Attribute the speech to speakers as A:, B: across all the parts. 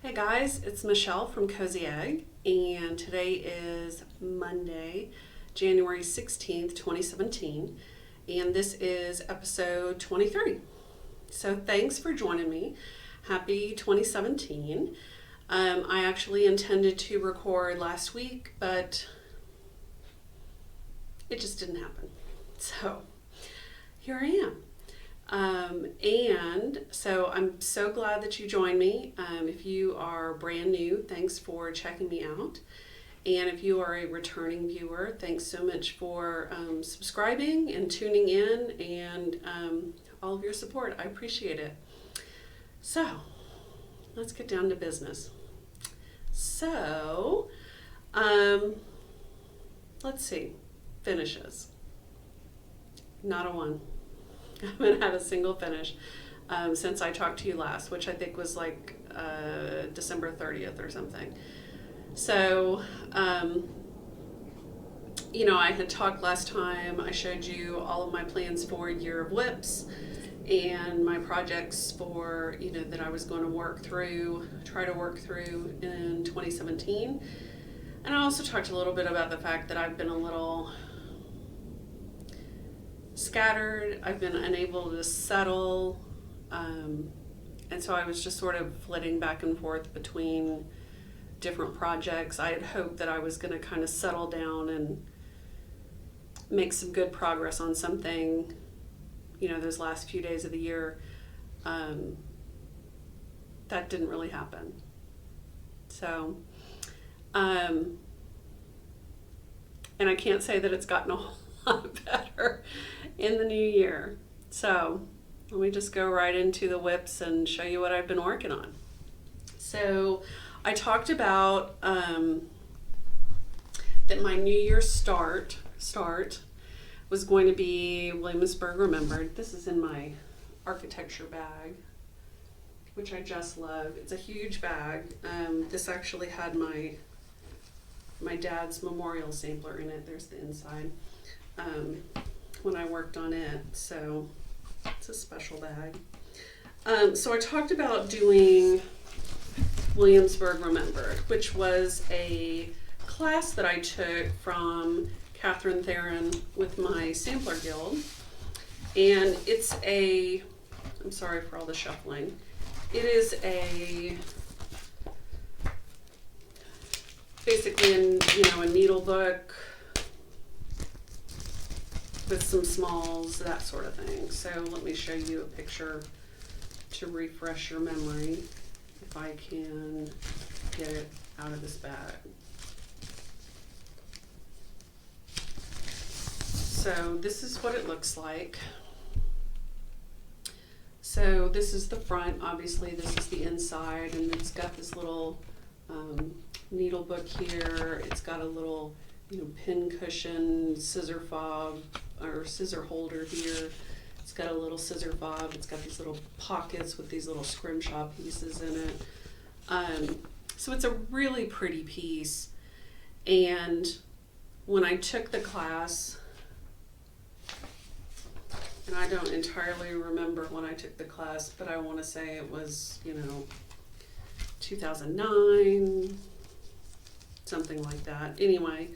A: Hey guys, it's Michelle from Cozyegg, and today is Monday, January 16th, 2017, and this is episode 23. So thanks for joining me. Happy 2017. I actually intended to record last week, but it just didn't happen. So here I am. And so I'm so glad that you joined me. If you are brand new, thanks for checking me out. And if you are a returning viewer, thanks so much for subscribing and tuning in and all of your support. I appreciate it. So let's get down to business. So let's see, finishes. Not a one. I haven't had a single finish since I talked to you last, which I think was like December 30th or something. So, I had talked last time. I showed you all of my plans for Year of Whips and my projects for, that I was going to try to work through in 2017. And I also talked a little bit about the fact that I've been a little scattered. I've been unable to settle, and so I was just sort of flitting back and forth between different projects. I had hoped that I was going to kind of settle down and make some good progress on something, those last few days of the year. That didn't really happen. So, and I can't say that it's gotten a whole lot better in the new year. So let me just go right into the whips and show you what I've been working on. So I talked about that my New Year start was going to be Williamsburg Remembered. This is in my architecture bag, which I just love. It's a huge bag. This actually had my dad's memorial sampler in it. There's the inside. When I worked on it, so it's a special bag. So I talked about doing Williamsburg Remembered, which was a class that I took from Catherine Theron with my Sampler Guild, and I'm sorry for all the shuffling. It is basically a needle book with some smalls, that sort of thing. So let me show you a picture to refresh your memory, if I can get it out of this bag. So this is what it looks like. So this is the front, obviously this is the inside, and it's got this little needle book here. It's got a little pin cushion, scissor fob, or scissor holder here. It's got a little scissor fob. It's got these little pockets with these little scrimshaw pieces in it. So it's a really pretty piece. And when I took the class, and I don't entirely remember when I took the class, but I want to say it was, 2009, something like that. Anyway,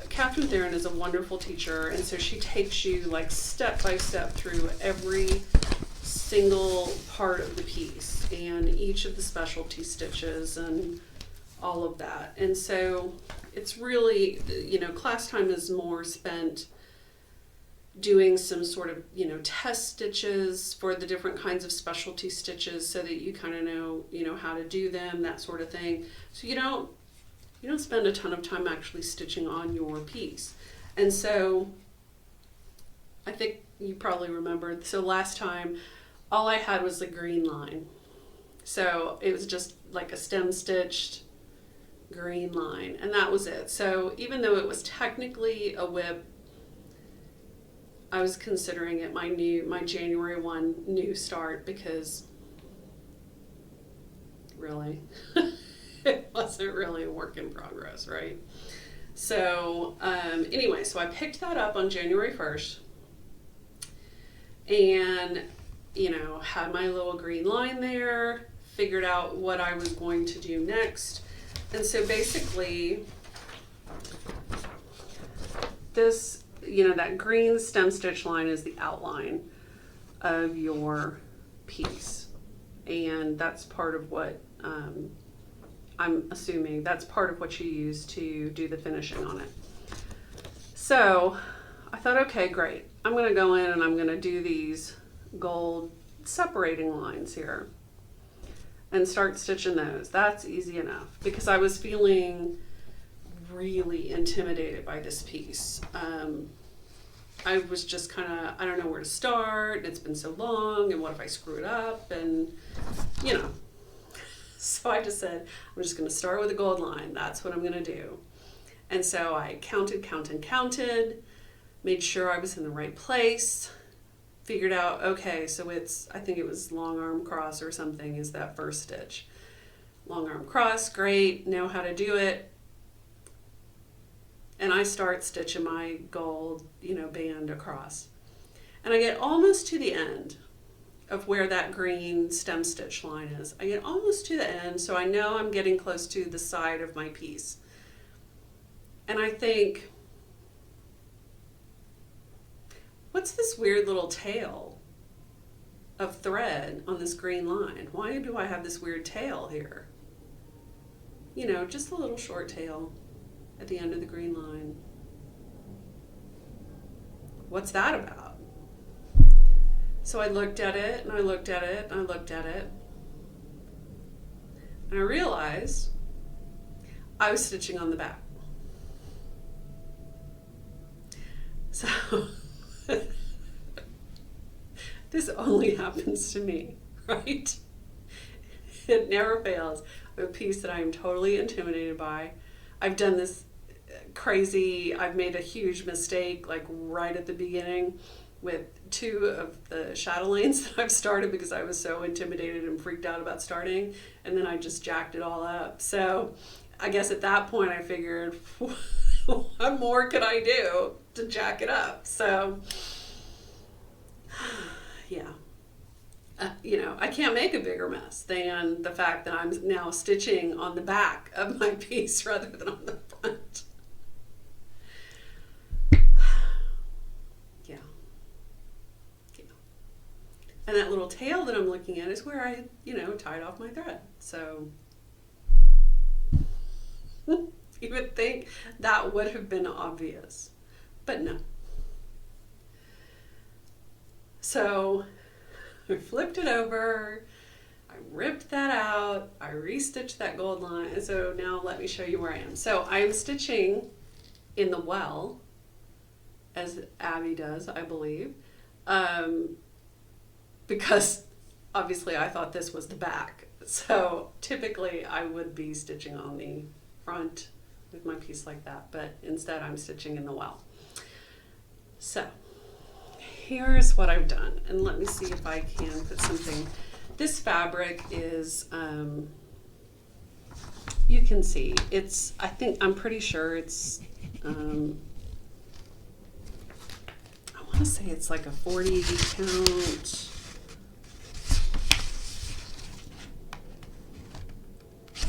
A: Catherine Theron is a wonderful teacher, and so she takes you like step by step through every single part of the piece and each of the specialty stitches and all of that. And so it's really, class time is more spent doing some sort of, test stitches for the different kinds of specialty stitches so that you kind of know how to do them, that sort of thing. So you don't spend a ton of time actually stitching on your piece. And so I think you probably remember, so last time all I had was the green line. So it was just like a stem stitched green line, and that was it. So even though it was technically a whip, I was considering it my January 1 new start, because really it wasn't really a work in progress, right? So anyway, so I picked that up on January 1st, and you know, had my little green line there, figured out what I was going to do next. And so basically this, you know, that green stem stitch line is the outline of your piece. And that's part of what, I'm assuming that's part of what you use to do the finishing on it. So I thought, okay, great. I'm going to go in and I'm going to do these gold separating lines here and start stitching those. That's easy enough because I was feeling really intimidated by this piece. I was just kind of, I don't know where to start. It's been so long, and what if I screw it up? And, you know, so I just said, I'm just going to start with a gold line. That's what I'm going to do. And so I counted, made sure I was in the right place, figured out, okay, so it's, I think it was long arm cross or something is that first stitch. Long arm cross, great, know how to do it. And I start stitching my gold, you know, band across. And I get almost to the end of where that green stem stitch line is. I get almost to the end, so I know I'm getting close to the side of my piece. And I think, what's this weird little tail of thread on this green line? Why do I have this weird tail here? You know, just a little short tail at the end of the green line. What's that about? So I looked at it and I looked at it and I looked at it, and I realized I was stitching on the back. So this only happens to me, right? It never fails. I have a piece that I'm totally intimidated by. I've done this crazy, I've made a huge mistake like right at the beginning with 2 of the chatelaines that I've started because I was so intimidated and freaked out about starting, and then I just jacked it all up. So I guess at that point I figured, what more could I do to jack it up? So yeah. You know, I can't make a bigger mess than the fact that I'm now stitching on the back of my piece rather than on the front. Yeah. Yeah. And that little tail that I'm looking at is where I, you know, tied off my thread. So you would think that would have been obvious, but no. So I flipped it over, I ripped that out, I restitched that gold line. So now let me show you where I am. So I'm stitching in the well, as Abby does, I believe, because obviously I thought this was the back. So typically I would be stitching on the front with my piece like that, but instead I'm stitching in the well. So here's what I've done, and let me see if I can put something. This fabric is, you can see, it's, I'm pretty sure it's, I want to say it's like a 40 count.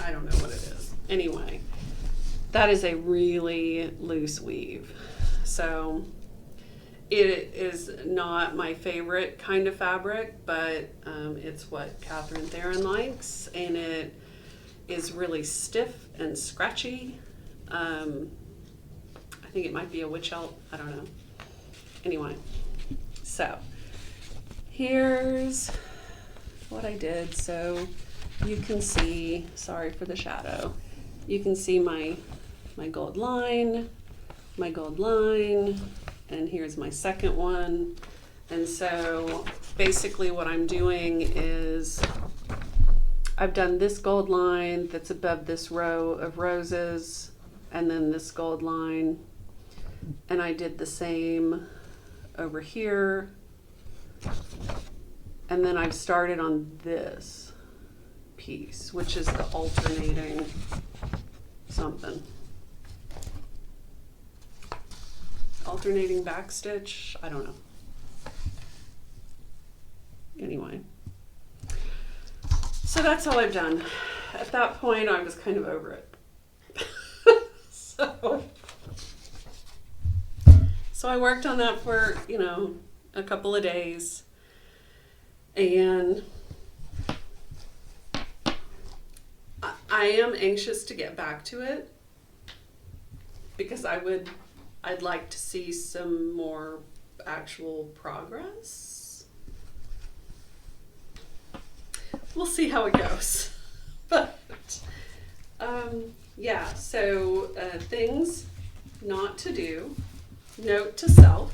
A: I don't know what it is. Anyway, that is a really loose weave. So it is not my favorite kind of fabric, but it's what Catherine Theron likes, and it is really stiff and scratchy. I think it might be a witch elk, I don't know. Anyway, so here's what I did. So you can see, sorry for the shadow, you can see my gold line, and here's my second one. And so basically what I'm doing is I've done this gold line that's above this row of roses, and then this gold line, and I did the same over here, and then I've started on this piece, which is the alternating something. Alternating back stitch, I don't know. Anyway, so that's all I've done. At that point, I was kind of over it. So I worked on that for, a couple of days, and I am anxious to get back to it because I'd like to see some more actual progress. We'll see how it goes. But yeah, so things not to do. Note to self.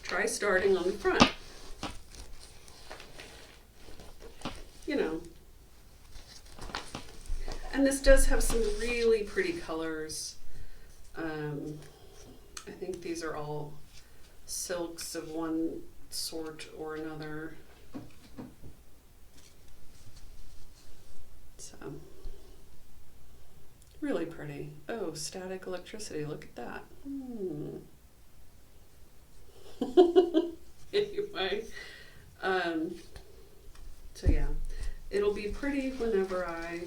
A: Try starting on the front. And this does have some really pretty colors. I think these are all silks of one sort or another. So, really pretty. Oh, static electricity, look at that. Anyway, so yeah, it'll be pretty whenever I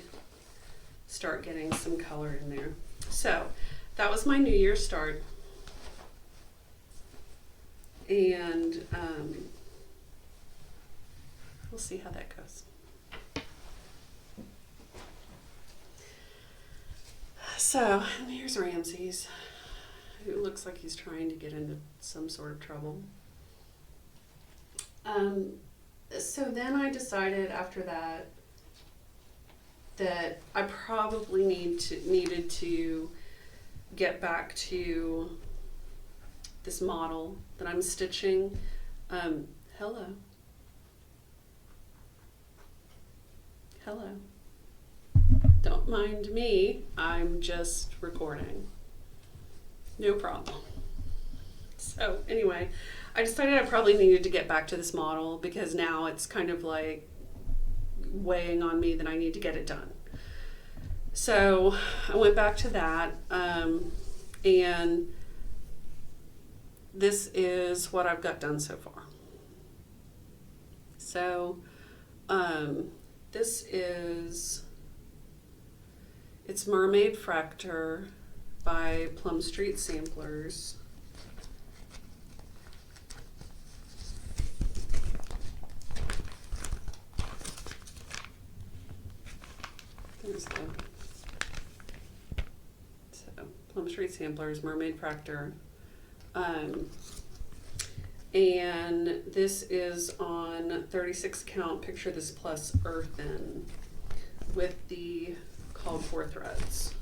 A: start getting some color in there. So that was my New Year's start, and we'll see how that goes. So here's Ramses, who looks like he's trying to get into some sort of trouble. So then I decided after that I probably needed to get back to this model that I'm stitching. Hello. Don't mind me, I'm just recording. No problem. So anyway, I decided I probably needed to get back to this model because now it's kind of like weighing on me that I need to get it done. So I went back to that, and this is what I've got done so far. So it's Mermaid Fractor by Plum Street Samplers. Plum Street Samplers, Mermaid Fractor. And this is on 36 count, Picture This Plus Earthen with the called for threads.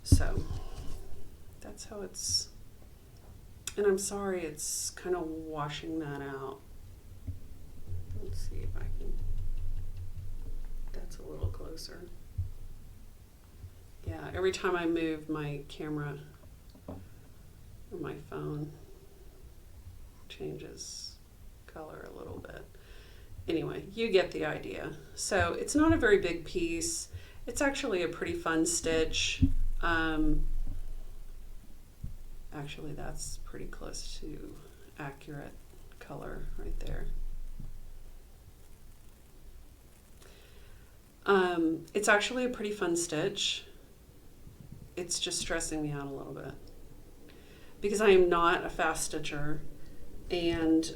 A: So that's how it's, and I'm sorry, it's kind of washing that out. Let's see if I can, that's a little closer. Yeah, every time I move my camera or my phone changes color a little bit. Anyway, you get the idea. So it's not a very big piece. It's actually a pretty fun stitch. Actually, that's pretty close to accurate color right there. It's actually a pretty fun stitch. It's just stressing me out a little bit because I am not a fast stitcher, and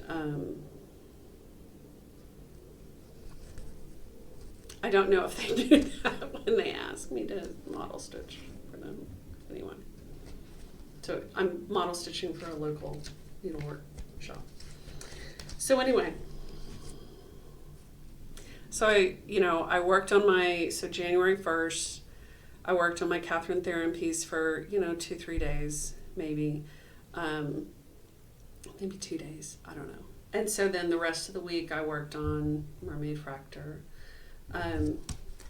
A: I don't know if they do that when they ask me to model stitch for them. Anyway, so I'm model stitching for a local needlework shop. So anyway, so I worked on my, so January 1st, I worked on my Catherine Theron piece for, 2-3 days, maybe 2 days, I don't know. And so then the rest of the week I worked on Mermaid Fractor. And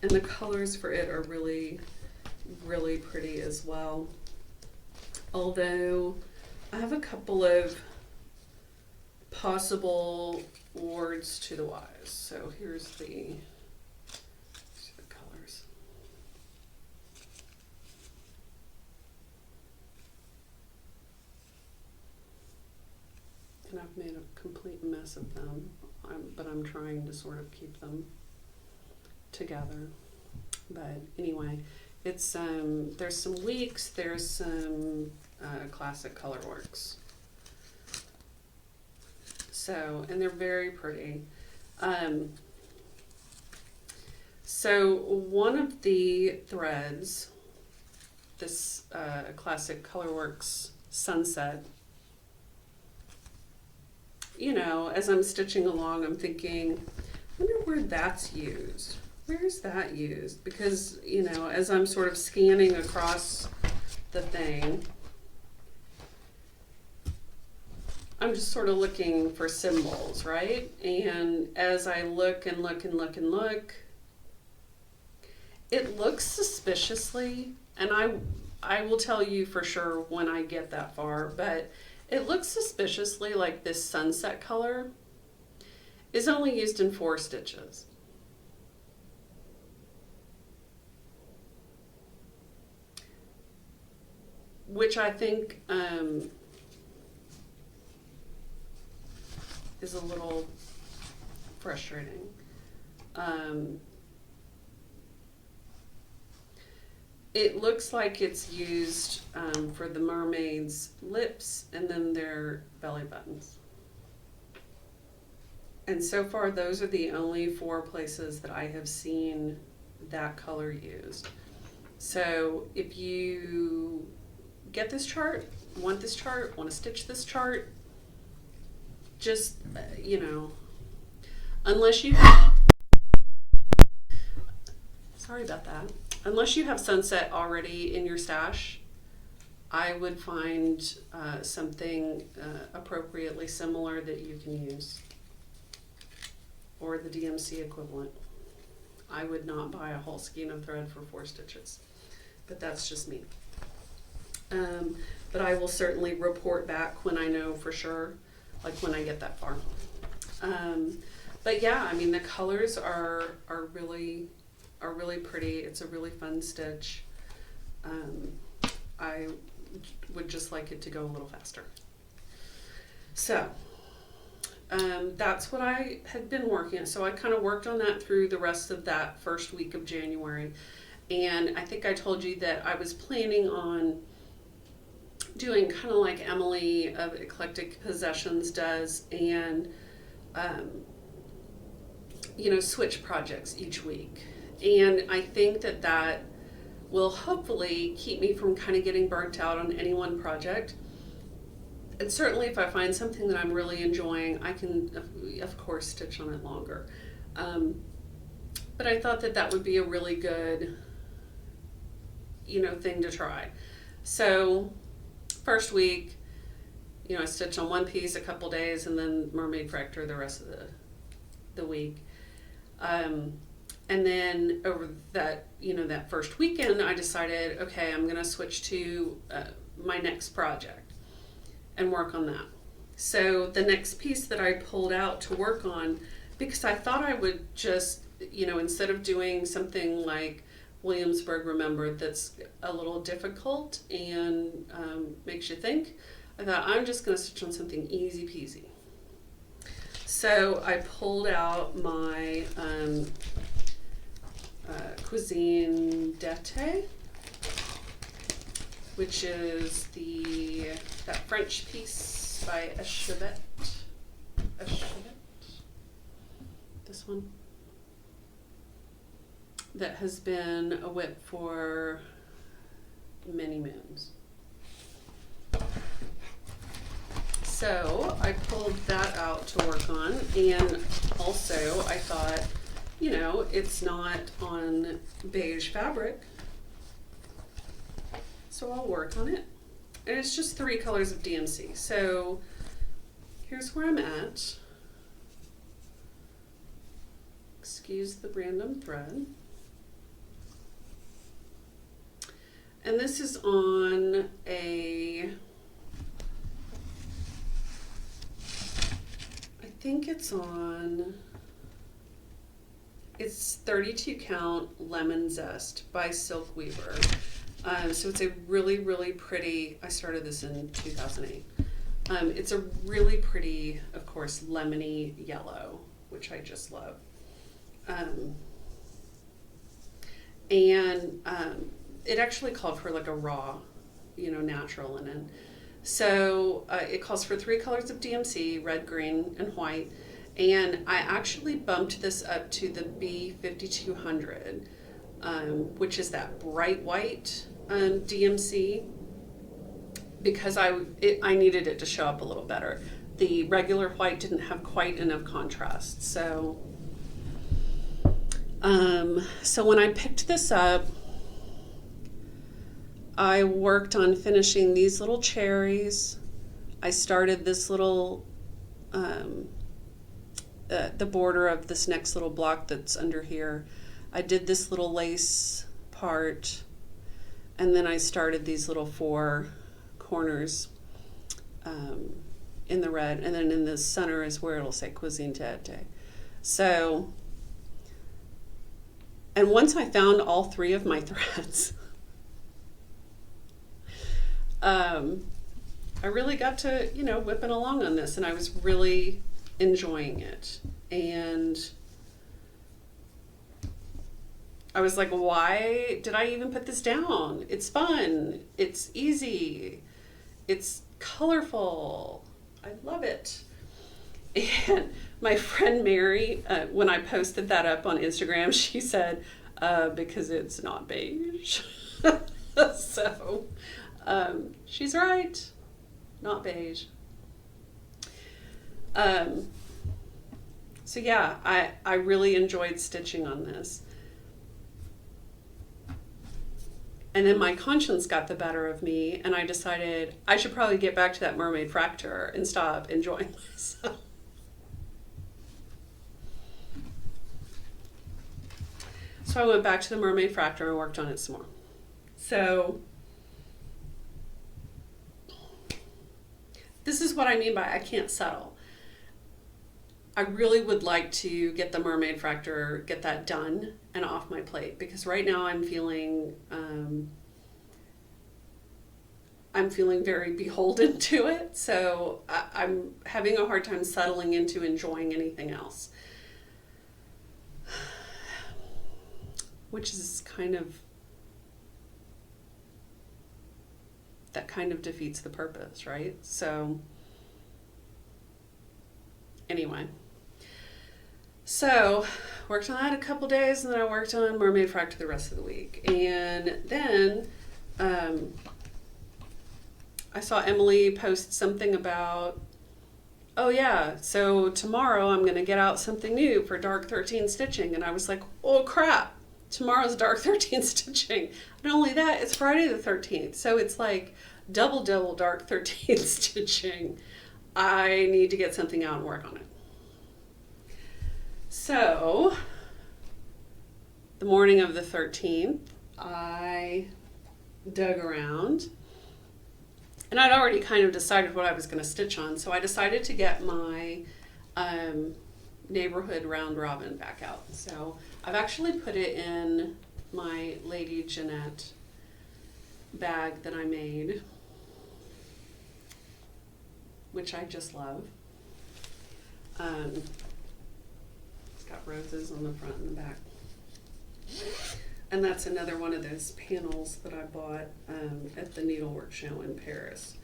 A: the colors for it are really, really pretty as well. Although I have a couple of possible wards to the wise. So here's the colors. I've made a complete mess of them, but I'm trying to sort of keep them together. But anyway, it's there's some Weeks, there's some classic Colorworks. So, and they're very pretty. So one of the threads, this classic Colorworks Sunset, you know, as I'm stitching along, I'm thinking, I wonder where that's used. Where's that used? Because, you know, as I'm sort of scanning across the thing, I'm just sort of looking for symbols, right? And as I look and look and look and look, it looks suspiciously, and I will tell you for sure when I get that far, but it looks suspiciously like this sunset color is only used in 4 stitches. Which I think is a little frustrating. It looks like it's used for the mermaid's lips and then their belly buttons. And so far, those are the only 4 places that I have seen that color used. So if you get this chart, want this chart, want to stitch this chart, just, you know, unless you have, sorry about that, unless you have sunset already in your stash, I would find something appropriately similar that you can use, or the DMC equivalent. I would not buy a whole skein of thread for 4 stitches, but that's just me. But I will certainly report back when I know for sure, like when I get that far. But yeah, I mean, the colors are really pretty. It's a really fun stitch. I would just like it to go a little faster. So that's what I had been working on. So I kind of worked on that through the rest of that first week of January. And I think I told you that I was planning on doing kind of like Emily of Eclectic Possessions does, and you know, switch projects each week. And I think that that will hopefully keep me from kind of getting burnt out on any one project. And certainly if I find something that I'm really enjoying, I can of course stitch on it longer. But I thought that that would be a really good, you know, thing to try. So first week, you know, I stitched on one piece a couple days and then Mermaid Fracture the rest of the week. And then over that, you know, that first weekend, I decided, okay, I'm going to switch to my next project and work on that. So the next piece that I pulled out to work on, because I thought I would just, you know, instead of doing something like Williamsburg Remembered that's a little difficult and makes you think, I thought I'm just going to stitch on something easy peasy. So I pulled out my Cuisine d'été, which is that French piece by Echevet. This one. That has been a whip for many moons. So I pulled that out to work on, and also I thought, you know, it's not on beige fabric, so I'll work on it. And it's just 3 colors of DMC. So here's where I'm at. Excuse the random thread. And this is on I think it's 32 count Lemon Zest by Silk Weaver. So it's a really, really pretty, I started this in 2008. It's a really pretty, of course, lemony yellow, which I just love. It actually called for like a raw, natural linen. So it calls for 3 colors of DMC, red, green, and white. And I actually bumped this up to the B5200, which is that bright white DMC, because I needed it to show up a little better. The regular white didn't have quite enough contrast. So when I picked this up, I worked on finishing these little cherries. I started this little, the border of this next little block that's under here. I did this little lace part, and then I started these little 4 corners in the red, and then in the center is where it'll say Cuisine Tete. So, and once I found all 3 of my threads, I really got to, whipping along on this, and I was really enjoying it. And I was like, why did I even put this down? It's fun. It's easy. It's colorful. I love it. And my friend Mary, when I posted that up on Instagram, she said, because it's not beige. So, she's right. Not beige. So yeah, I really enjoyed stitching on this. And then my conscience got the better of me, and I decided I should probably get back to that mermaid fracture and stop enjoying myself. So I went back to the mermaid fracture and worked on it some more. So this is what I mean by I can't settle. I really would like to get the mermaid fracture, get that done and off my plate, because right now I'm feeling very beholden to it. So I'm having a hard time settling into enjoying anything else, which is that kind of defeats the purpose, right? So anyway, so worked on that a couple days, and then I worked on mermaid fracture the rest of the week. And then I saw Emily post something about, oh yeah, so tomorrow I'm going to get out something new for Dark 13 stitching. And I was like, oh crap, tomorrow's Dark 13 stitching. Not only that, it's Friday the 13th. So it's like double Dark 13 stitching. I need to get something out and work on it. So the morning of the 13th, I dug around, and I'd already kind of decided what I was going to stitch on. So I decided to get my neighborhood round robin back out. So I've actually put it in my Lady Jeanette bag that I made, which I just love. It's got roses on the front and the back. And that's another one of those panels that I bought at the Needlework Show in Paris.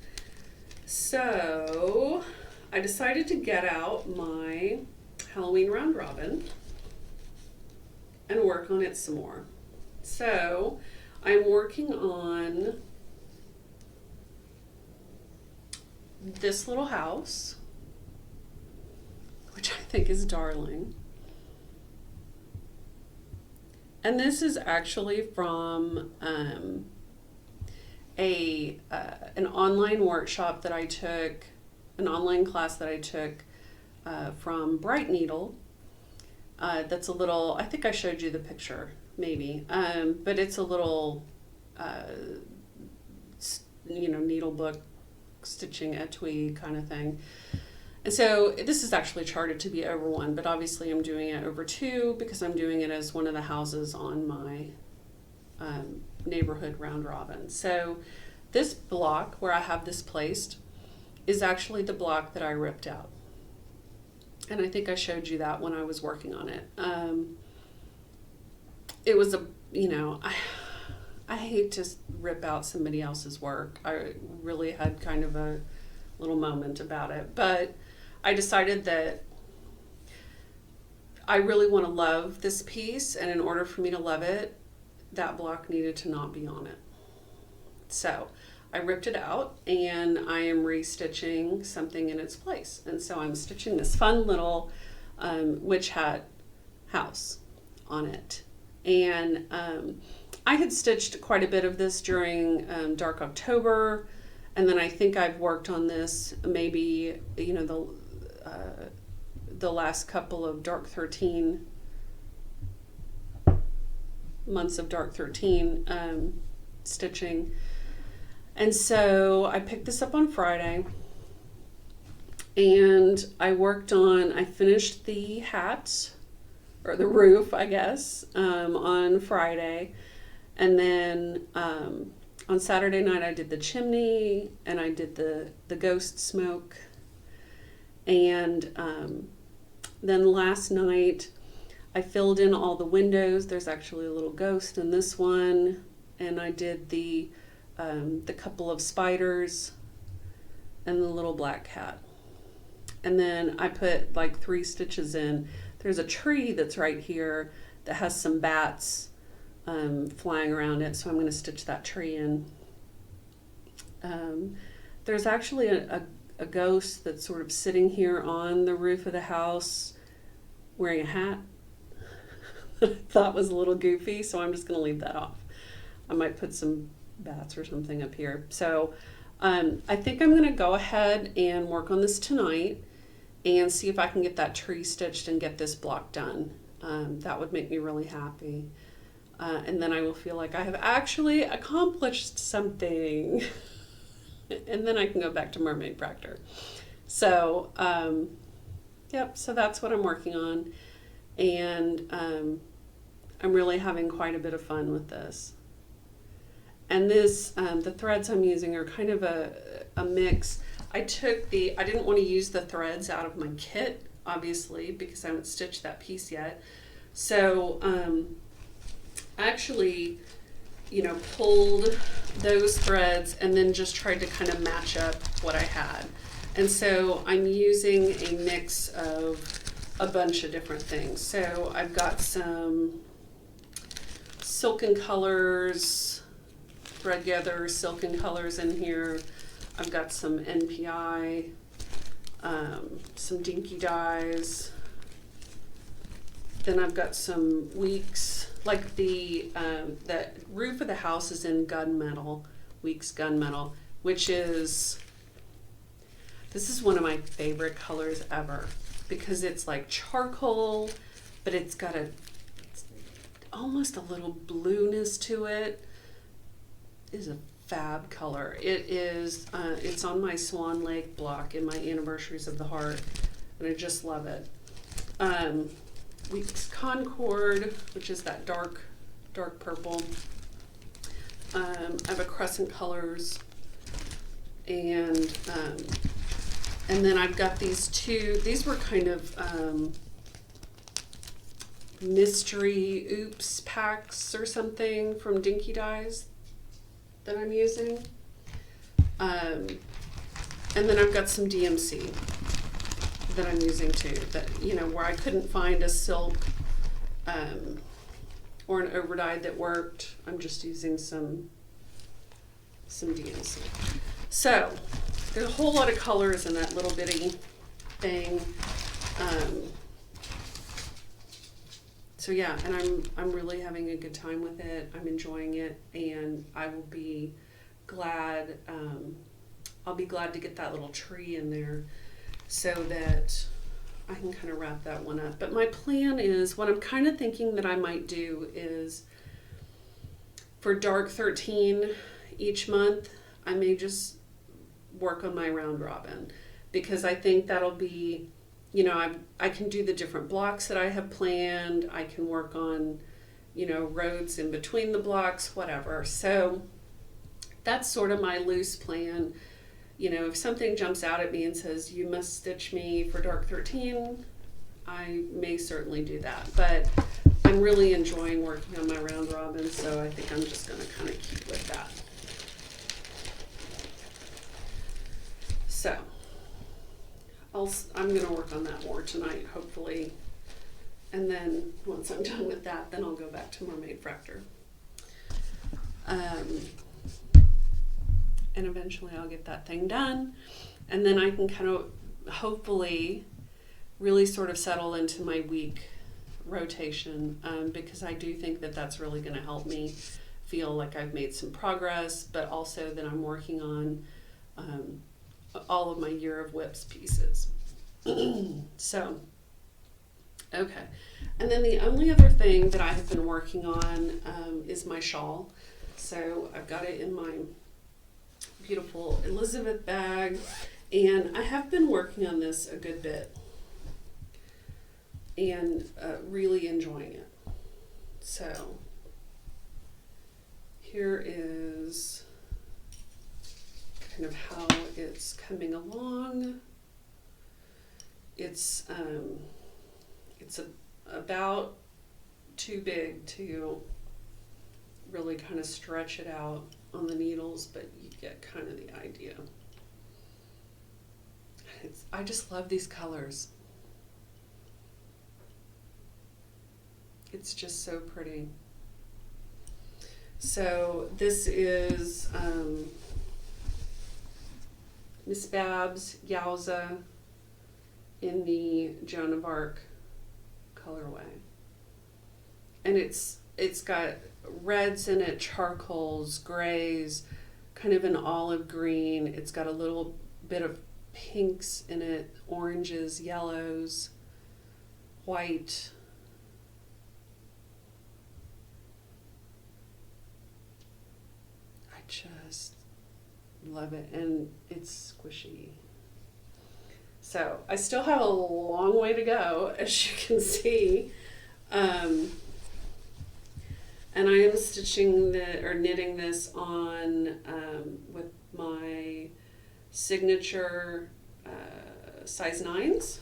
A: So I decided to get out my Halloween round robin and work on it some more. So I'm working on this little house, which I think is darling. And this is actually from an online workshop that I took, an online class that I took from Bright Needle. That's a little, I think I showed you the picture, maybe, but it's a little, needle book stitching etui kind of thing. And so this is actually charted to be over 1, but obviously I'm doing it over 2 because I'm doing it as one of the houses on my neighborhood round robin. So this block where I have this placed is actually the block that I ripped out. And I think I showed you that when I was working on it. It was I hate to rip out somebody else's work. I really had kind of a little moment about it. But I decided that I really want to love this piece, and in order for me to love it, that block needed to not be on it. So I ripped it out, and I am restitching something in its place. And so I'm stitching this fun little witch hat house on it. And I had stitched quite a bit of this during Dark October, and then I think I've worked on this maybe, the last couple of Dark 13 months of Dark 13 stitching. And so I picked this up on Friday, and I finished the hat, or the roof, I guess, on Friday. And then on Saturday night I did the chimney, and I did the ghost smoke. And then last night I filled in all the windows. There's actually a little ghost in this one. And I did the couple of spiders and the little black cat. And then I put like 3 stitches in. There's a tree that's right here that has some bats flying around it, so I'm going to stitch that tree in. There's actually a ghost that's sort of sitting here on the roof of the house wearing a hat that I thought was a little goofy, so I'm just going to leave that off. I might put some bats or something up here. So I think I'm going to go ahead and work on this tonight and see if I can get that tree stitched and get this block done. That would make me really happy. And then I will feel like I have actually accomplished something. And then I can go back to Mermaid Practor. So, yep, so that's what I'm working on. And I'm really having quite a bit of fun with this. And this, the threads I'm using are kind of a mix. I didn't want to use the threads out of my kit, obviously, because I haven't stitched that piece yet. So I actually, pulled those threads and then just tried to kind of match up what I had. And so I'm using a mix of a bunch of different things. So I've got some Silken Colors, Thread Gather Silken Colors in here. I've got some NPI, some Dinky dyes. Then I've got some Weeks, like the roof of the house is in gunmetal, Weeks gunmetal, which is, this is one of my favorite colors ever because it's like charcoal, but it's got it's almost a little blueness to it. It is a fab color. It is, it's on my Swan Lake block in my Anniversaries of the Heart, and I just love it. Weeks Concord, which is that dark purple. I have a Crescent Colors, and then I've got these two. These were kind of mystery oops packs or something from Dinky Dyes that I'm using. And then I've got some DMC that I'm using too, that, where I couldn't find a silk or an overdyed that worked. I'm just using some DMC. So there's a whole lot of colors in that little bitty thing. So yeah, and I'm really having a good time with it. I'm enjoying it, and I will be glad. I'll be glad to get that little tree in there, so that I can kind of wrap that one up. But my plan is, what I'm kind of thinking that I might do is, for Dark 13 each month, I may just work on my round robin, because I think that'll be, I can do the different blocks that I have planned. I can work on, roads in between the blocks, whatever. So that's sort of my loose plan. you know, if something jumps out at me and says, you must stitch me for dark 13, I may certainly do that. But I'm really enjoying working on my round robin, so I think I'm just going to kind of keep with that. So I'm going to work on that more tonight, hopefully. And then once I'm done with that, then I'll go back to Mermaid Fractor. And eventually I'll get that thing done. And then I can kind of hopefully really sort of settle into my week rotation, because I do think that that's really going to help me feel like I've made some progress, but also that I'm working on all of my Year of Whips pieces. So, okay. And then the only other thing that I have been working on is my shawl. So I've got it in my beautiful Elizabeth bag, and I have been working on this a good bit and really enjoying it. So here is kind of how it's coming along. It's about too big to really kind of stretch it out on the needles, but you get kind of the idea. I just love these colors. It's just so pretty. So this is Miss Babs Yowza in the Joan of Arc colorway. And it's got reds in it, charcoals, grays, kind of an olive green. It's got a little bit of pinks in it, oranges, yellows, white. I just love it, and it's squishy. So I still have a long way to go, as you can see. And I am stitching knitting this on with my signature size 9s.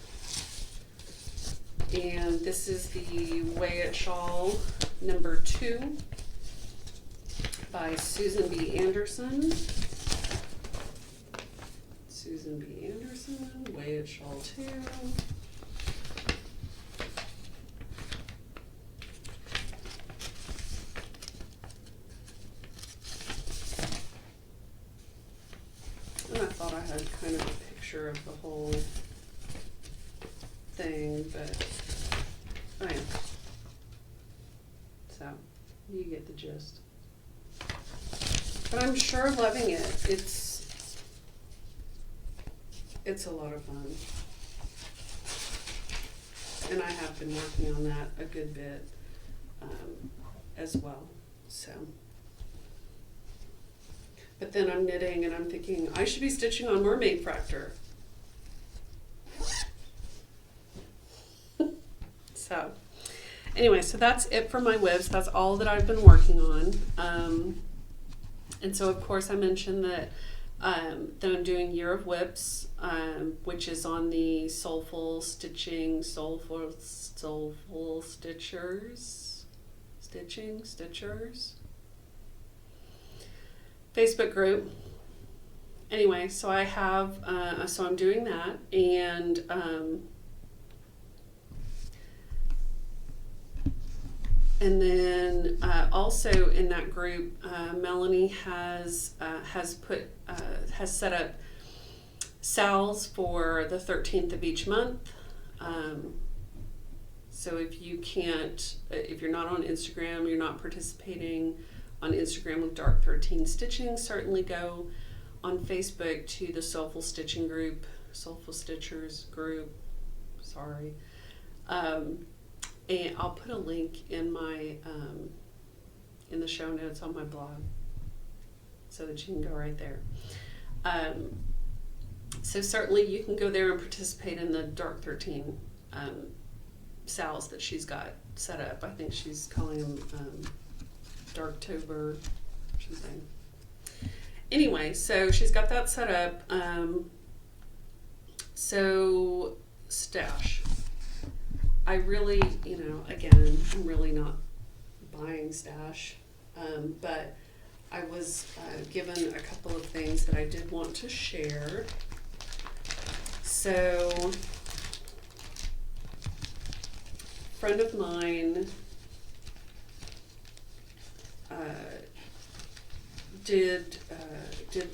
A: And this is the Way It Shawl number 2 by Susan B. Anderson. Susan B. Anderson, Way It Shawl 2. And I thought I had kind of a picture of the whole thing, but I am. So you get the gist. But I'm sure loving it. It's a lot of fun. And I have been working on that a good bit as well. So. But then I'm knitting and I'm thinking, I should be stitching on Mermaid Fractor. So, anyway, so that's it for my whips. That's all that I've been working on. And so, of course, I mentioned that I'm doing Year of Whips, which is on the Soulful Stitchers Facebook group. Anyway, so I have, so I'm doing that, and then also in that group, Melanie has set up sales for the 13th of each month. So if you're not on Instagram, you're not participating on Instagram with Dark 13 Stitching, certainly go on Facebook to the Soulful Stitching group, Soulful Stitchers group, sorry. And I'll put a link in my in the show notes on my blog so that you can go right there. So certainly you can go there and participate in the Dark 13 sales that she's got set up. I think she's calling them Darktober or something. Anyway, so she's got that set up. So stash. I really, again, I'm really not buying stash, but I was given a couple of things that I did want to share. So, a friend of mine did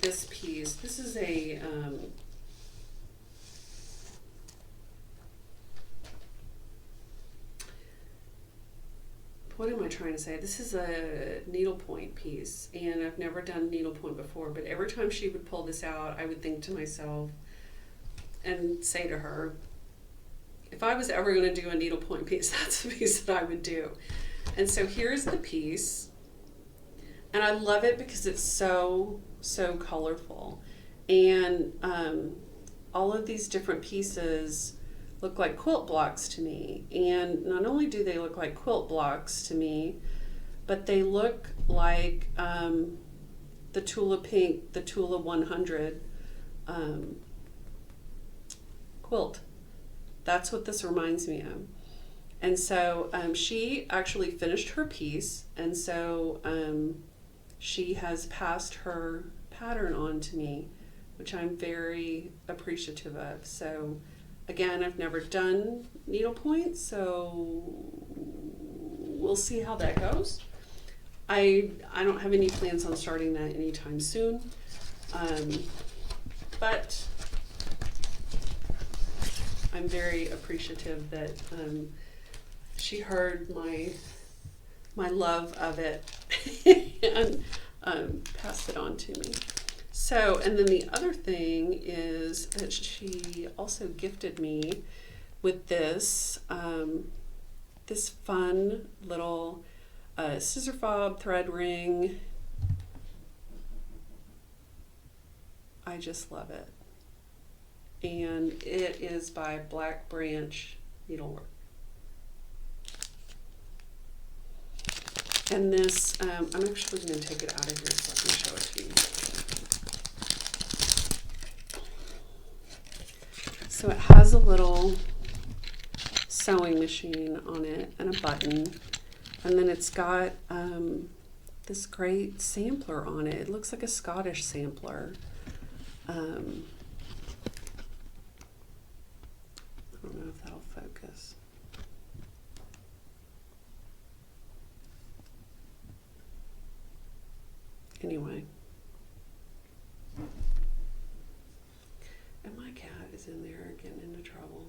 A: this piece. This is a what am I trying to say? This is a needlepoint piece, and I've never done needlepoint before, but every time she would pull this out, I would think to myself and say to her, if I was ever going to do a needlepoint piece, that's the piece that I would do. And so here's the piece, and I love it because it's so colorful, and all of these different pieces look like quilt blocks to me. And not only do they look like quilt blocks to me, but they look like the Tula Pink, the Tula 100 quilt. That's what this reminds me of. And so she actually finished her piece, and so she has passed her pattern on to me, which I'm very appreciative of. So again, I've never done needlepoint, so we'll see how that goes. I don't have any plans on starting that anytime soon, but I'm very appreciative that she heard my love of it and passed it on to me. So, and then the other thing is that she also gifted me with this this fun little scissor fob thread ring. I just love it. And it is by Black Branch Needlework. And this, I'm actually going to take it out of here so I can show it to you. So it has a little sewing machine on it and a button, and then it's got this great sampler on it. It looks like a Scottish sampler. I don't know if that'll focus. Anyway. And my cat is in there getting into trouble.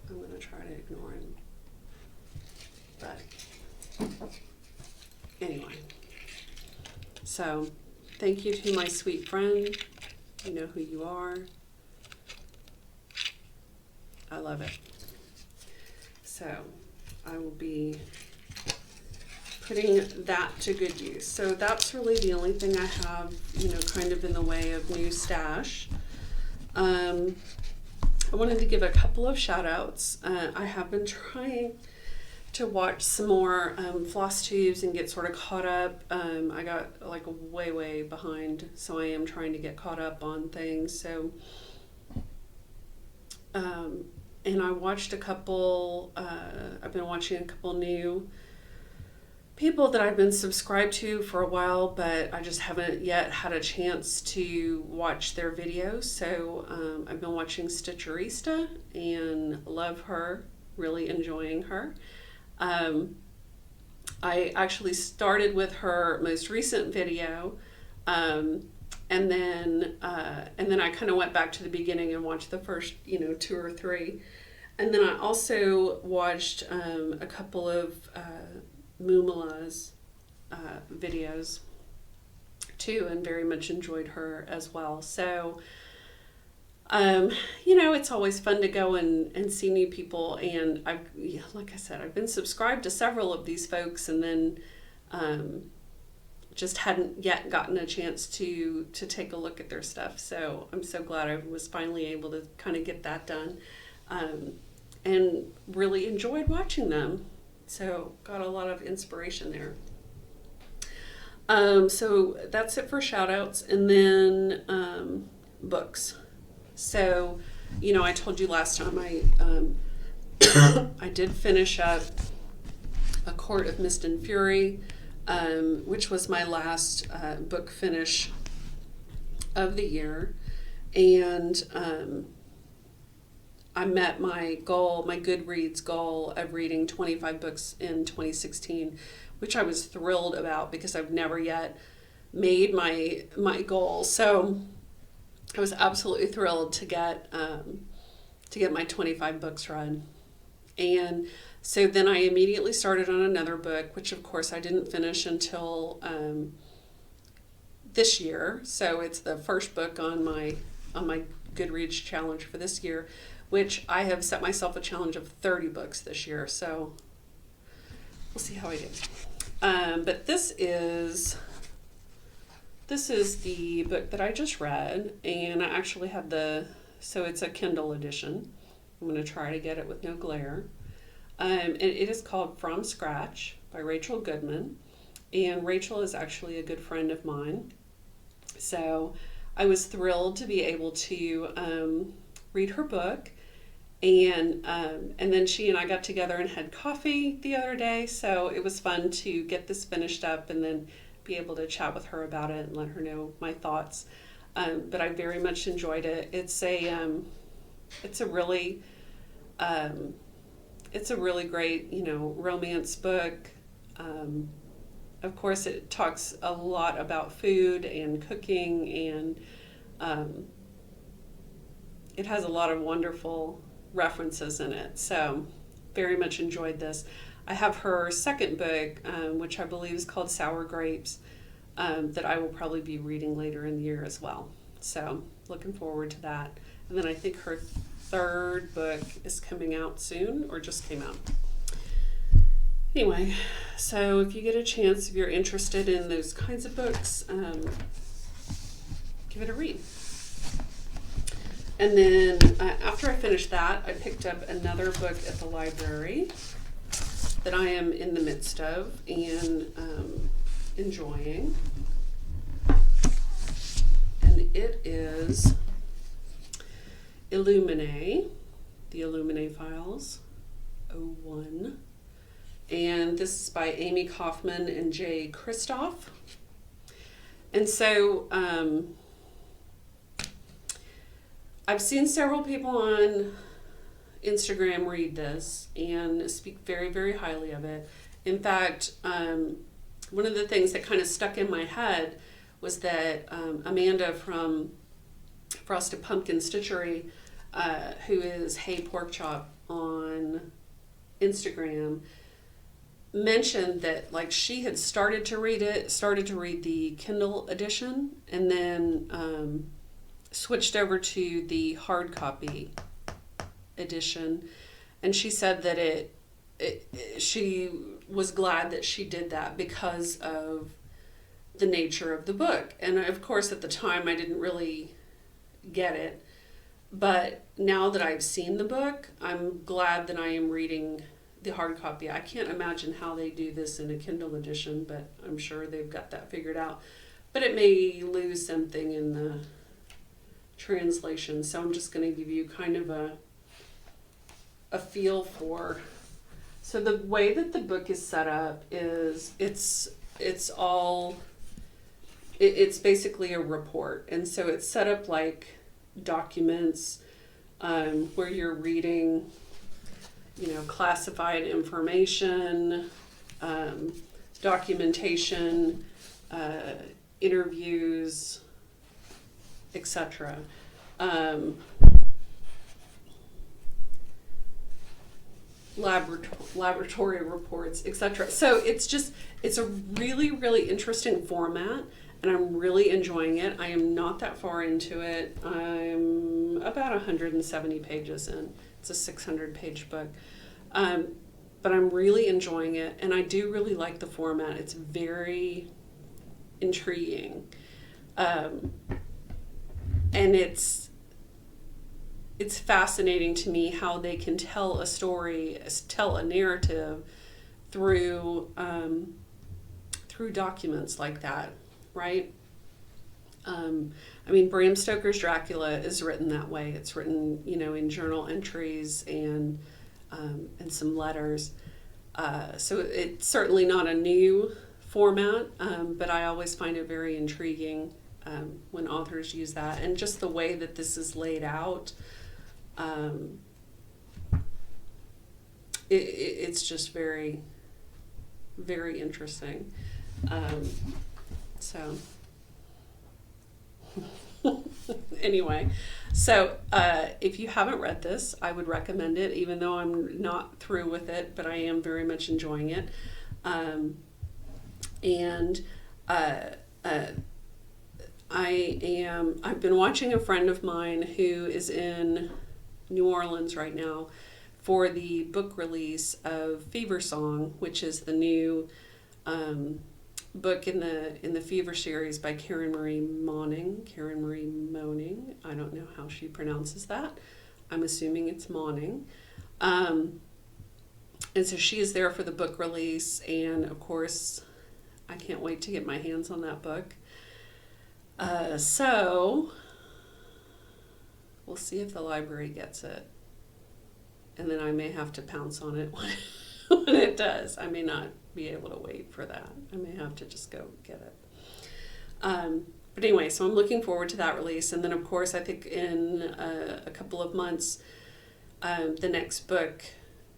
A: I'm going to try to ignore him. But anyway. So thank you to my sweet friend. You know who you are. I love it. So I will be putting that to good use. So that's really the only thing I have, kind of in the way of new stash. I wanted to give a couple of shout outs. I have been trying to watch some more Flosstubes and get sort of caught up. I got like way behind, so I am trying to get caught up on things. So, and I watched a couple, I've been watching a couple new people that I've been subscribed to for a while, but I just haven't yet had a chance to watch their videos. So I've been watching Stitcherista and love her, really enjoying her. I actually started with her most recent video, and then I kind of went back to the beginning and watched the first 2 or 3, and then I also watched a couple of Mumala's videos too, and very much enjoyed her as well. So it's always fun to go and see new people, and like I said, I've been subscribed to several of these folks, and then just hadn't yet gotten a chance to take a look at their stuff. So I'm so glad I was finally able to kind of get that done, and really enjoyed watching them. So got a lot of inspiration there. So that's it for shout outs. And then books. So, I told you last time I did finish up A Court of Mist and Fury, which was my last book finish of the year. And I met my goal, my Goodreads goal of reading 25 books in 2016, which I was thrilled about because I've never yet made my goal. So I was absolutely thrilled to get my 25 books read. And so then I immediately started on another book, which of course I didn't finish until this year. So it's the first book on my Goodreads challenge for this year, which I have set myself a challenge of 30 books this year. So we'll see how I do. But this is the book that I just read, and I actually have so it's a Kindle edition. I'm going to try to get it with no glare. And it is called From Scratch by Rachel Goodman. And Rachel is actually a good friend of mine. So I was thrilled to be able to read her book. And then she and I got together and had coffee the other day. So it was fun to get this finished up and then be able to chat with her about it and let her know my thoughts. But I very much enjoyed it. It's a really great, romance book. Of course, it talks a lot about food and cooking, and it has a lot of wonderful references in it. So very much enjoyed this. I have her second book, which I believe is called Sour Grapes, that I will probably be reading later in the year as well. So looking forward to that. And then I think her third book is coming out soon, or just came out. Anyway, so if you get a chance, if you're interested in those kinds of books, give it a read. And then after I finished that, I picked up another book at the library that I am in the midst of and enjoying. And it is Illuminae, the Illuminae Files, 01. And this is by Amy Kaufman and Jay Kristoff. And so I've seen several people on Instagram read this and speak very, very highly of it. In fact, one of the things that kind of stuck in my head was that Amanda from Frosted Pumpkin Stitchery, who is Hey Pork Chop on Instagram, mentioned that she had started to read the Kindle edition, and then switched over to the hard copy edition. And she said that she was glad that she did that because of the nature of the book. And of course at the time I didn't really get it, but now that I've seen the book, I'm glad that I am reading the hard copy. I can't imagine how they do this in a Kindle edition, but I'm sure they've got that figured out. But it may lose something in the translation, so I'm just going to give you kind of a feel for. So the way that the book is set up is it's basically a report, and so it's set up like documents where you're reading classified information, documentation, interviews, etc. Laboratory reports, etc. So it's a really, really interesting format, and I'm really enjoying it. I am not that far into it. I'm about 170 pages in. It's a 600-page book. But I'm really enjoying it, and I do really like the format. It's very intriguing. And it's fascinating to me how they can tell a story, tell a narrative through through documents like that, right? I mean, Bram Stoker's Dracula is written that way. It's written, you know, in journal entries and some letters. So it's certainly not a new format, but I always find it very intriguing when authors use that. And just the way that this is laid out, it's just very, very interesting. So anyway, so if you haven't read this, I would recommend it, even though I'm not through with it, but I am very much enjoying it. I've been watching a friend of mine who is in New Orleans right now for the book release of Fever Song, which is the new book in the Fever series by Karen Marie Moning. I don't know how she pronounces that. I'm assuming it's Moning. And so she is there for the book release, and of course, I can't wait to get my hands on that book. So we'll see if the library gets it, and then I may have to pounce on it when it does. I may not be able to wait for that. I may have to just go get it. But anyway, so I'm looking forward to that release, and then of course I think in a couple of months, the next book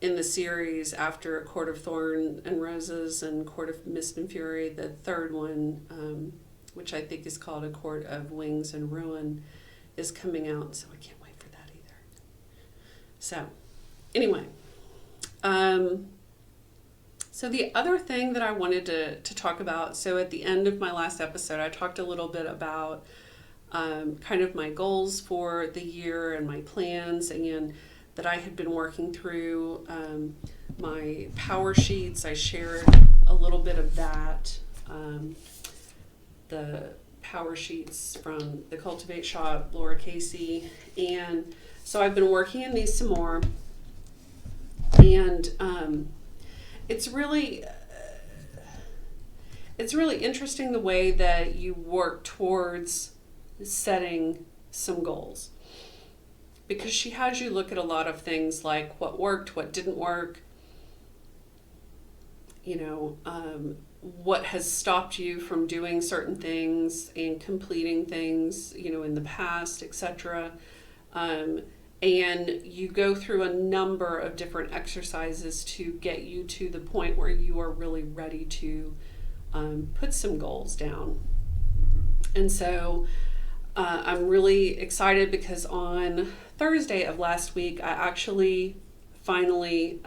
A: in the series after A Court of Thorn and Roses and Court of Mist and Fury, the third one, which I think is called A Court of Wings and Ruin, is coming out, so I can't wait for that either. So anyway, so the other thing that I wanted to talk about, so at the end of my last episode, I talked a little bit about kind of my goals for the year and my plans, and that I had been working through my power sheets. I shared a little bit of that, the power sheets from the Cultivate Shop, Laura Casey, and so I've been working in these some more, and it's really interesting the way that you work towards setting some goals, because she has you look at a lot of things like what worked, what didn't work, you know, what has stopped you from doing certain things and completing things, you know, in the past, etc. And you go through a number of different exercises to get you to the point where you are really ready to put some goals down. And so I'm really excited because on Thursday of last week, I actually finally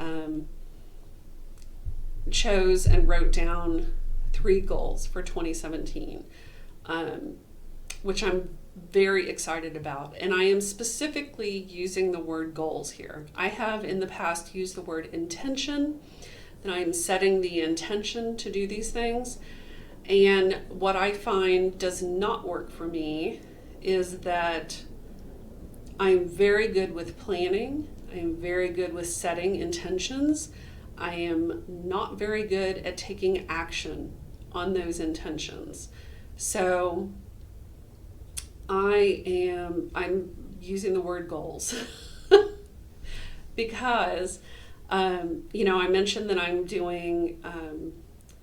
A: chose and wrote down 3 goals for 2017, which I'm very excited about. And I am specifically using the word goals here. I have in the past used the word intention, that I am setting the intention to do these things. And what I find does not work for me is that I'm very good with planning. I am very good with setting intentions. I am not very good at taking action on those intentions. So I'm using the word goals because, you know, I mentioned that I'm doing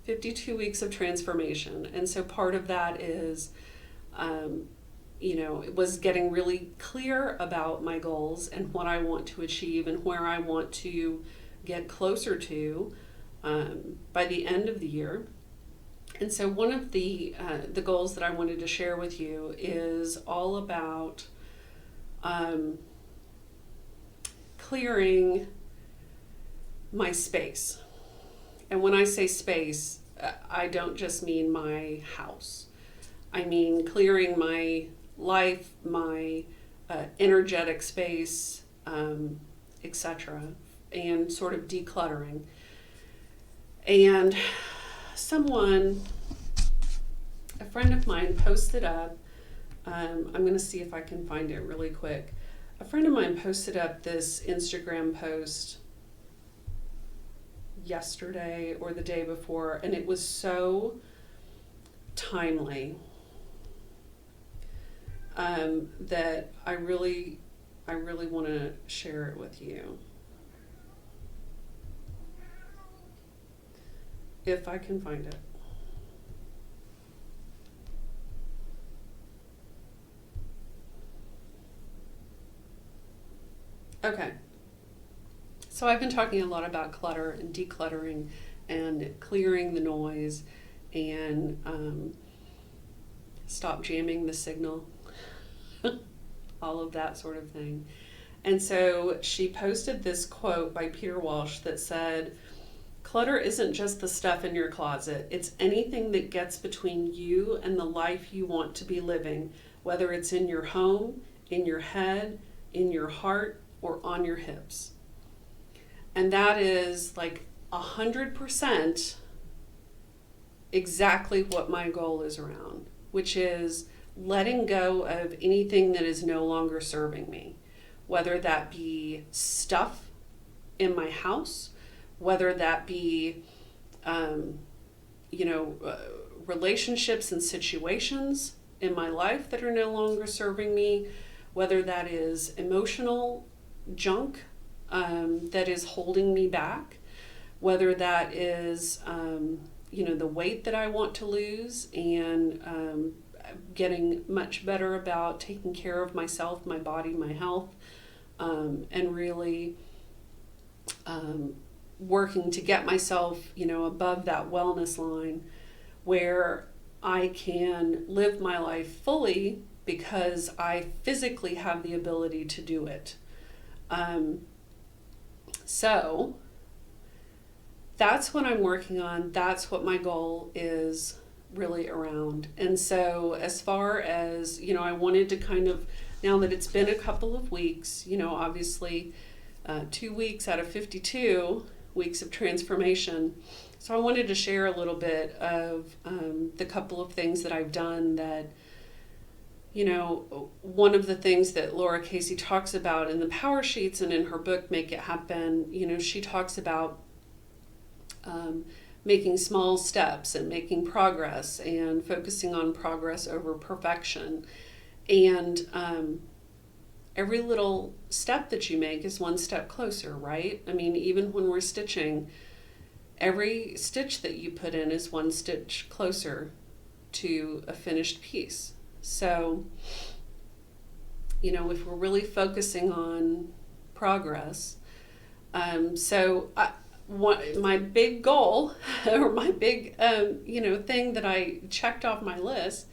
A: 52 weeks of transformation. And so part of that is, you know, it was getting really clear about my goals and what I want to achieve and where I want to get closer to by the end of the year. And so one of the goals that I wanted to share with you is all about clearing my space. And when I say space, I don't just mean my house. I mean clearing my life, my energetic space, etc., and sort of decluttering. And a friend of mine posted up, I'm going to see if I can find it really quick. A friend of mine posted up this Instagram post yesterday or the day before, and it was so timely, that I really want to share it with you. If I can find it. Okay. So I've been talking a lot about clutter and decluttering and clearing the noise and stop jamming the signal, all of that sort of thing. And so she posted this quote by Peter Walsh that said, "Clutter isn't just the stuff in your closet. It's anything that gets between you and the life you want to be living, whether it's in your home, in your head, in your heart, or on your hips." And that is like 100% exactly what my goal is around, which is letting go of anything that is no longer serving me, whether that be stuff in my house, whether that be, relationships and situations in my life that are no longer serving me, whether that is emotional junk that is holding me back, whether that is, the weight that I want to lose and getting much better about taking care of myself, my body, my health, and really working to get myself, above that wellness line where I can live my life fully because I physically have the ability to do it. So that's what I'm working on. That's what my goal is really around. And so as far as, I wanted to kind of, now that it's been a couple of weeks, obviously 2 weeks out of 52 weeks of transformation. So I wanted to share a little bit of the couple of things that I've done that, one of the things that Laura Casey talks about in the Power Sheets and in her book, Make It Happen, she talks about making small steps and making progress and focusing on progress over perfection. And every little step that you make is one step closer, right? I mean, even when we're stitching, every stitch that you put in is one stitch closer to a finished piece. So, if we're really focusing on progress, my big goal or my big, thing that I checked off my list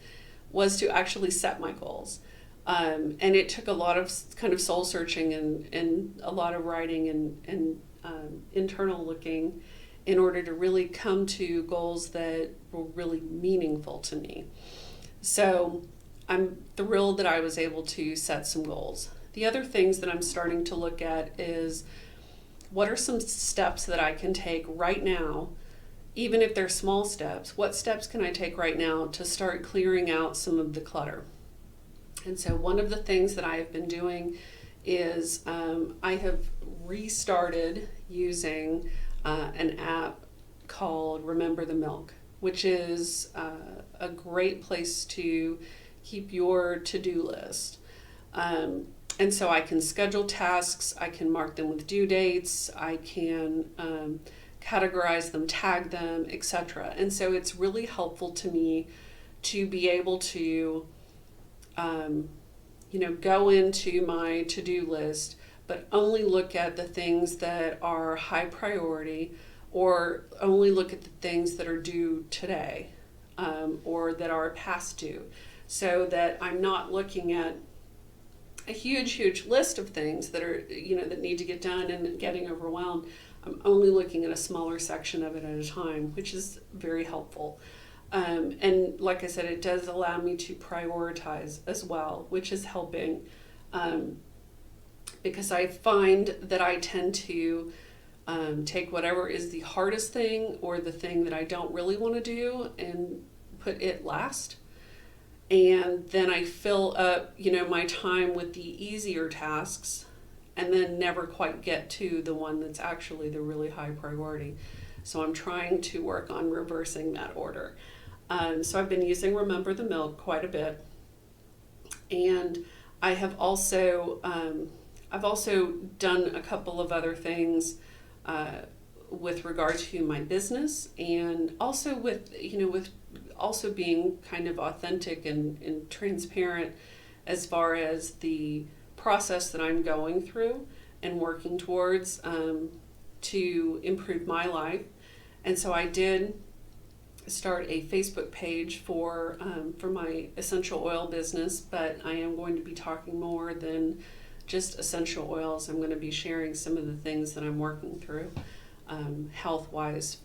A: was to actually set my goals. And it took a lot of kind of soul searching and a lot of writing and internal looking in order to really come to goals that were really meaningful to me. So I'm thrilled that I was able to set some goals. The other things that I'm starting to look at is what are some steps that I can take right now, even if they're small steps, what steps can I take right now to start clearing out some of the clutter? And so one of the things that I have been doing is I have restarted using an app called Remember the Milk, which is a great place to keep your to-do list. And so I can schedule tasks, I can mark them with due dates, I can categorize them, tag them, etc. And so it's really helpful to me to be able to go into my to-do list, but only look at the things that are high priority, or only look at the things that are due today, or that are past due, so that I'm not looking at a huge list of things that are, that need to get done and getting overwhelmed. I'm only looking at a smaller section of it at a time, which is very helpful. And like I said, it does allow me to prioritize as well, which is helping, because I find that I tend to take whatever is the hardest thing or the thing that I don't really want to do and put it last. And then I fill up, my time with the easier tasks and then never quite get to the one that's actually the really high priority. So I'm trying to work on reversing that order. So I've been using Remember the Milk quite a bit. And I have also, I've also done a couple of other things with regard to my business, and also with, with also being kind of authentic and transparent as far as the process that I'm going through and working towards to improve my life. And so I did start a Facebook page for my essential oil business, but I am going to be talking more than just essential oils. I'm going to be sharing some of the things that I'm working through, health-wise,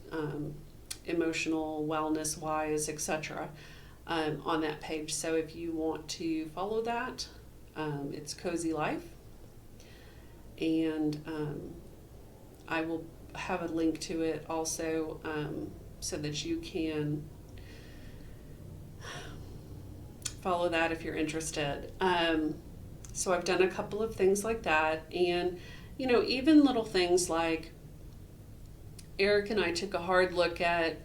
A: emotional wellness-wise, etc., on that page. So if you want to follow that, it's Cozy Life, and I will have a link to it also, so that you can follow that if you're interested. So I've done a couple of things like that, and even little things like Eric and I took a hard look at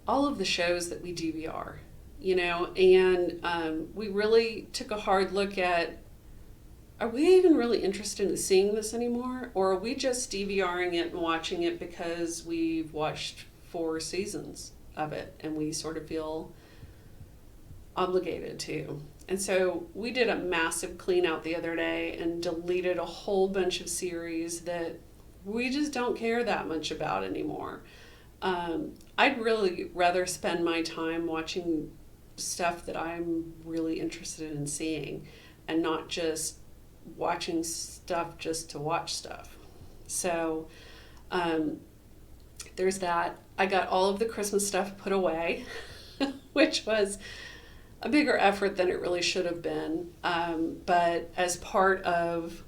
A: all of the shows that we DVR, and we really took a hard look at, are we even really interested in seeing this anymore? Or are we just DVRing it and watching it because we've watched 4 seasons of it and we sort of feel obligated to? And so we did a massive clean out the other day and deleted a whole bunch of series that we just don't care that much about anymore. I'd really rather spend my time watching stuff that I'm really interested in seeing, and not just watching stuff just to watch stuff. So there's that. I got all of the Christmas stuff put away, which was a bigger effort than it really should have been. But as part of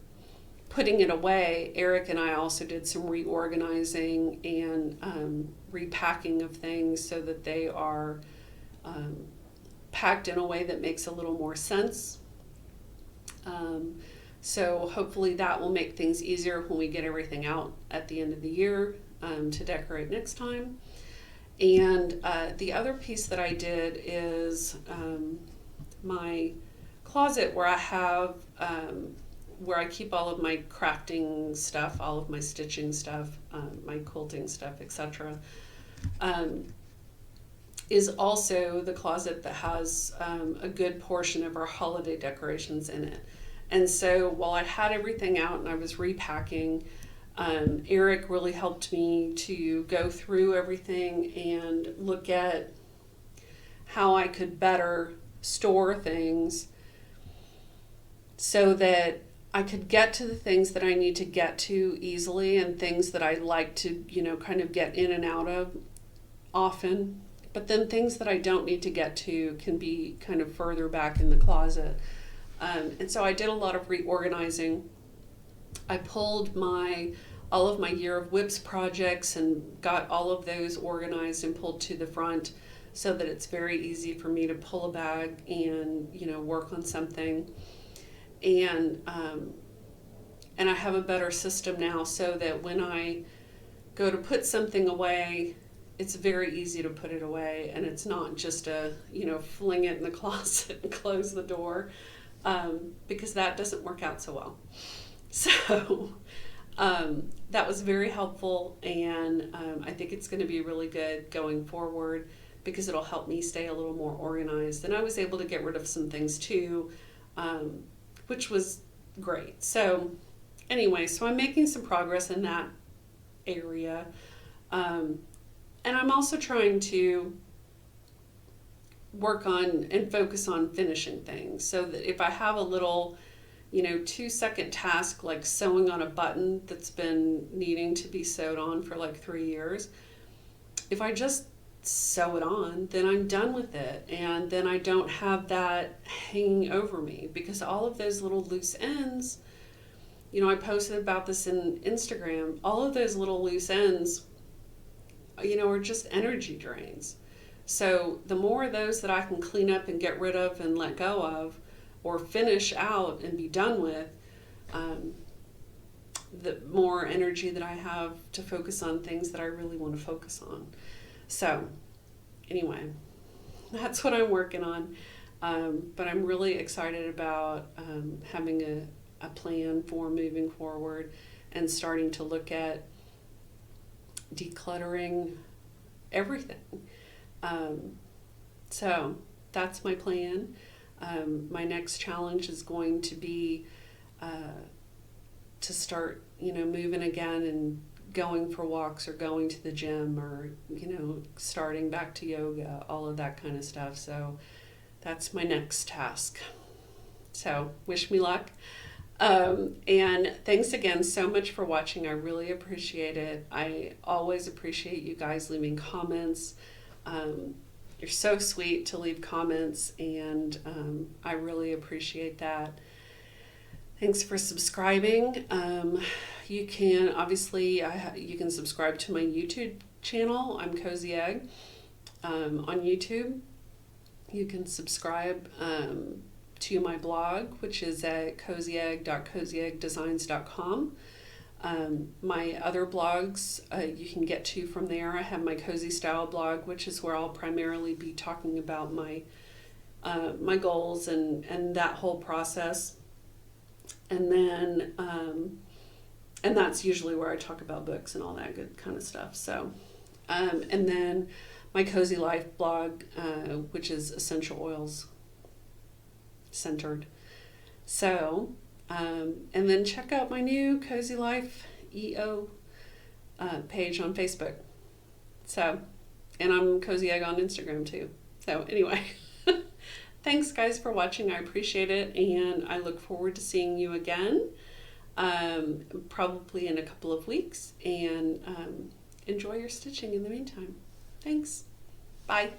A: putting it away, Eric and I also did some reorganizing and repacking of things so that they are packed in a way that makes a little more sense. So hopefully that will make things easier when we get everything out at the end of the year to decorate next time. And the other piece that I did is my closet, where I have where I keep all of my crafting stuff, all of my stitching stuff, my quilting stuff, etc. Is also the closet that has a good portion of our holiday decorations in it. And so while I had everything out and I was repacking, Eric really helped me to go through everything and look at how I could better store things so that I could get to the things that I need to get to easily, and things that I like to, kind of get in and out of often. But then things that I don't need to get to can be kind of further back in the closet. And so I did a lot of reorganizing. I pulled all of my Year of Whips projects and got all of those organized and pulled to the front so that it's very easy for me to pull a bag and, work on something. And I have a better system now so that when I go to put something away, it's very easy to put it away, and it's not just fling it in the closet and close the door, because that doesn't work out so well. So that was very helpful, and I think it's going to be really good going forward because it'll help me stay a little more organized. And I was able to get rid of some things too, which was great. So anyway, so I'm making some progress in that area. And I'm also trying to work on and focus on finishing things, so that if I have a little, 2-second task like sewing on a button that's been needing to be sewed on for like 3 years, if I just sew it on, then I'm done with it. And then I don't have that hanging over me, because all of those little loose ends, I posted about this in Instagram, all of those little loose ends, are just energy drains. So the more of those that I can clean up and get rid of and let go of, or finish out and be done with, the more energy that I have to focus on things that I really want to focus on. So anyway, that's what I'm working on. But I'm really excited about having a plan for moving forward and starting to look at decluttering everything. So that's my plan. My next challenge is going to be to start, moving again and going for walks or going to the gym or, starting back to yoga, all of that kind of stuff. So that's my next task. So wish me luck. And thanks again so much for watching. I really appreciate it. I always appreciate you guys leaving comments. You're so sweet to leave comments, and I really appreciate that. Thanks for subscribing. You can obviously you can subscribe to my YouTube channel. I'm Cozyegg on YouTube. You can subscribe to my blog, which is at cozyegg.cozyeggdesigns.com. My other blogs you can get to from there. I have my Cozy Style blog, which is where I'll primarily be talking about my my goals and that whole process. And then and that's usually where I talk about books and all that good kind of stuff. So and then my Cozy Life blog, which is essential oils centered. So and then check out my new Cozy Life EO page on Facebook. So, and I'm Cozyegg on Instagram too. So anyway, thanks guys for watching. I appreciate it, and I look forward to seeing you again, probably in a couple of weeks. And enjoy your stitching in the meantime. Thanks. Bye.